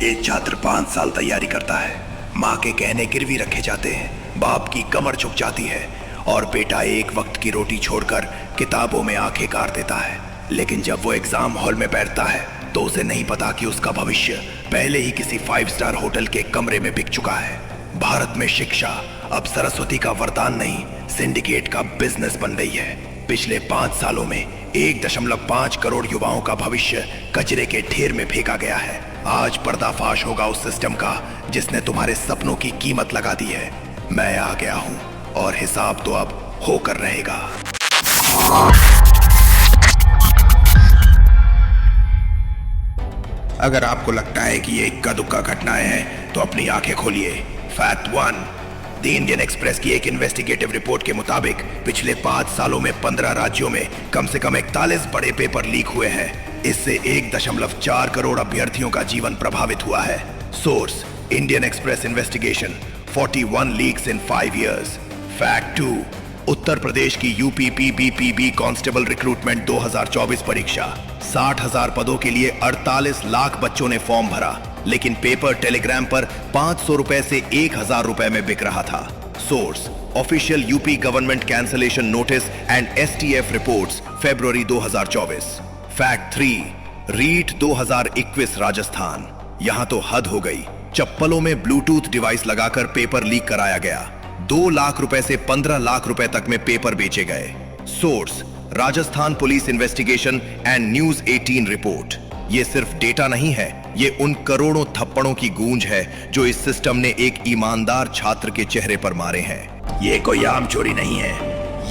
एक छात्र 5 साल तैयारी करता है, माँ के कहने गिरवी रखे जाते हैं, बाप की कमर झुक जाती है और बेटा एक वक्त की रोटी छोड़कर किताबों में आंखें गाड़ देता है। लेकिन जब वो एग्जाम हॉल में बैठता है तो उसे नहीं पता कि उसका भविष्य पहले ही किसी 5 स्टार होटल के कमरे में बिक चुका है। भारत में शिक्षा अब सरस्वती का वरदान नहीं, सिंडिकेट का बिजनेस बन गई है। पिछले 5 सालों में 1.5 करोड़ युवाओं का भविष्य कचरे के ढेर में फेंका गया है। आज पर्दाफाश होगा उस सिस्टम का जिसने तुम्हारे सपनों की कीमत लगा दी है। मैं आ गया हूं और हिसाब तो अब होकर रहेगा। अगर आपको लगता है कि ये इक्का दुक्का घटनाएं हैं तो अपनी आंखें खोलिए। फैक्ट 1, द इंडियन एक्सप्रेस की एक इन्वेस्टिगेटिव रिपोर्ट के मुताबिक पिछले 5 सालों में 15 राज्यों में कम से कम 41 बड़े पेपर लीक हुए हैं। इससे 1.4 करोड़ अभ्यर्थियों का जीवन प्रभावित हुआ है। Source, Indian Express investigation, 41 leaks in 5 years। Fact 2, Uttar Pradesh की यूपी पीपीपीबी कांस्टेबल रिक्रूटमेंट 2024 परीक्षा, 60,000 पदों के लिए 48 लाख बच्चों ने फॉर्म भरा, लेकिन पेपर टेलीग्राम पर 500 रुपए से 1,000 रुपए में बिक रहा था। Source, official UP government cancellation notice and STF reports, February 2024। Fact 3, REET 2021 Rajasthan, यहां तो हद हो गई। चप्पलों में ब्लूटूथ डिवाइस लगाकर पेपर लीक कराया गया। 2 लाख रुपए से 15 लाख रुपए तक में पेपर बेचे गए। Source, Rajasthan police investigation and news 18 report. ये सिर्फ डेटा नहीं है, ये उन करोड़ों थप्पड़ों की गूंज है जो इस सिस्टम ने एक ईमानदार छात्र के चेहरे पर मारे हैं। ये कोई आम चोरी नहीं है,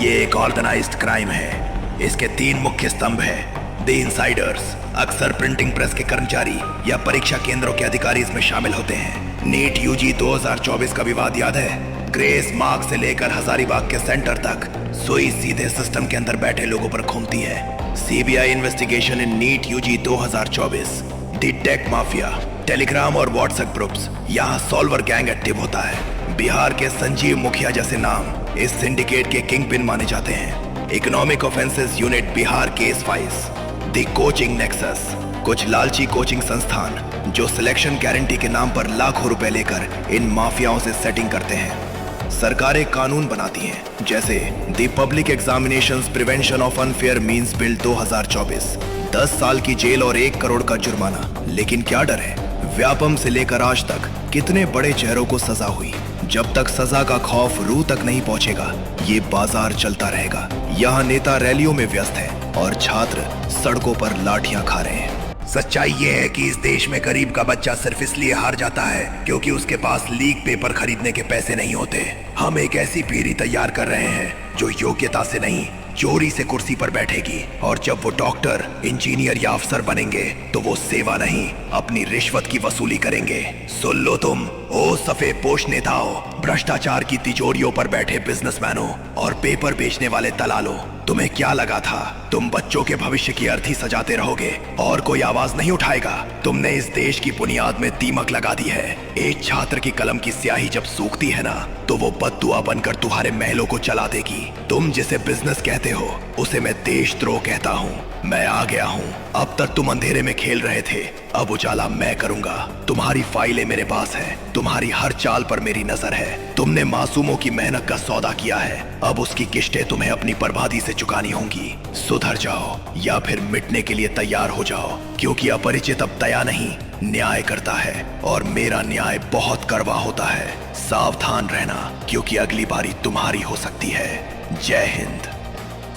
ये एक ऑर्गेनाइज्ड क्राइम है। इसके 3 मुख्य स्तंभ हैं। द इनसाइडर्स, अक्सर प्रिंटिंग प्रेस के कर्मचारी या परीक्षा केंद्रों के अधिकारी इसमें शामिल होते हैं। नीट यूजी 2024 का विवाद याद है? ग्रेस मार्क से लेकर हजारीबाग के सेंटर तक सुई सीधे सिस्टम के अंदर बैठे लोगों पर घूमती है। CBI investigation in NEET UG 2024। The tech mafia, Telegram और व्हाट्सएप ग्रुप्स, यहाँ सॉल्वर गैंग एक्टिव होता है। बिहार के संजीव मुखिया जैसे नाम इस सिंडिकेट के किंग पिन माने जाते हैं। Economic offences unit Bihar case files. The coaching nexus, कुछ लालची कोचिंग संस्थान जो सिलेक्शन गारंटी के नाम पर लाखों रुपए लेकर इन माफियाओं से सेटिंग करते हैं। सरकारें कानून बनाती हैं, जैसे the public examinations prevention of unfair means bill 2024, 10 साल की जेल और 1 करोड़ का जुर्माना। लेकिन क्या डर है? व्यापम से लेकर आज तक कितने बड़े चेहरों को सजा हुई। जब तक सजा का खौफ रूह तक नहीं पहुंचेगा, ये बाजार चलता रहेगा। यहाँ नेता रैलियों में व्यस्त हैं और छात्र सड़कों पर लाठियां खा रहे हैं। सच्चाई ये है कि इस देश में गरीब का बच्चा सिर्फ इसलिए हार जाता है क्योंकि उसके पास लीक पेपर खरीदने के पैसे नहीं होते। हम एक ऐसी पीढ़ी तैयार कर रहे हैं जो योग्यता से नहीं, चोरी से कुर्सी पर बैठेगी। और जब वो डॉक्टर, इंजीनियर या अफसर बनेंगे तो वो सेवा नहीं, अपनी रिश्वत की वसूली करेंगे। सुन लो तुम, ओ सफेद पोश नेताओं, भ्रष्टाचार की तिजोरियों पर बैठे बिजनेसमैनों और पेपर बेचने वाले दलालों, तुम्हें क्या लगा था तुम बच्चों के भविष्य की अर्थी सजाते रहोगे और कोई आवाज नहीं उठाएगा? तुमने इस देश की बुनियाद में दीमक लगा दी है। एक छात्र की कलम की स्याही जब सूखती है ना, तो वो बद्दुआ बनकर तुम्हारे महलों को चला देगी। तुम जिसे बिजनेस कहते हो, उसे मैं देशद्रोह कहता हूँ। मैं आ गया हूँ। अब तक तुम अंधेरे में खेल रहे थे, अब उजाला मैं करूंगा। तुम्हारी फाइलें मेरे पास हैं, तुम्हारी हर चाल पर मेरी नजर है। तुमने मासूमों की मेहनत का सौदा किया है, अब उसकी किस्तें तुम्हें अपनी बर्बादी से चुकानी होंगी। सुधर जाओ या फिर मिटने के लिए तैयार हो जाओ, क्योंकि अपरिचित अब दया नहीं, न्याय करता है और मेरा न्याय बहुत कड़वा होता है। सावधान रहना, क्योंकि अगली बारी तुम्हारी हो सकती है। जय हिंद।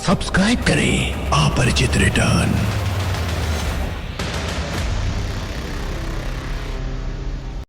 सब्सक्राइब करें अपरिचित रिटर्न।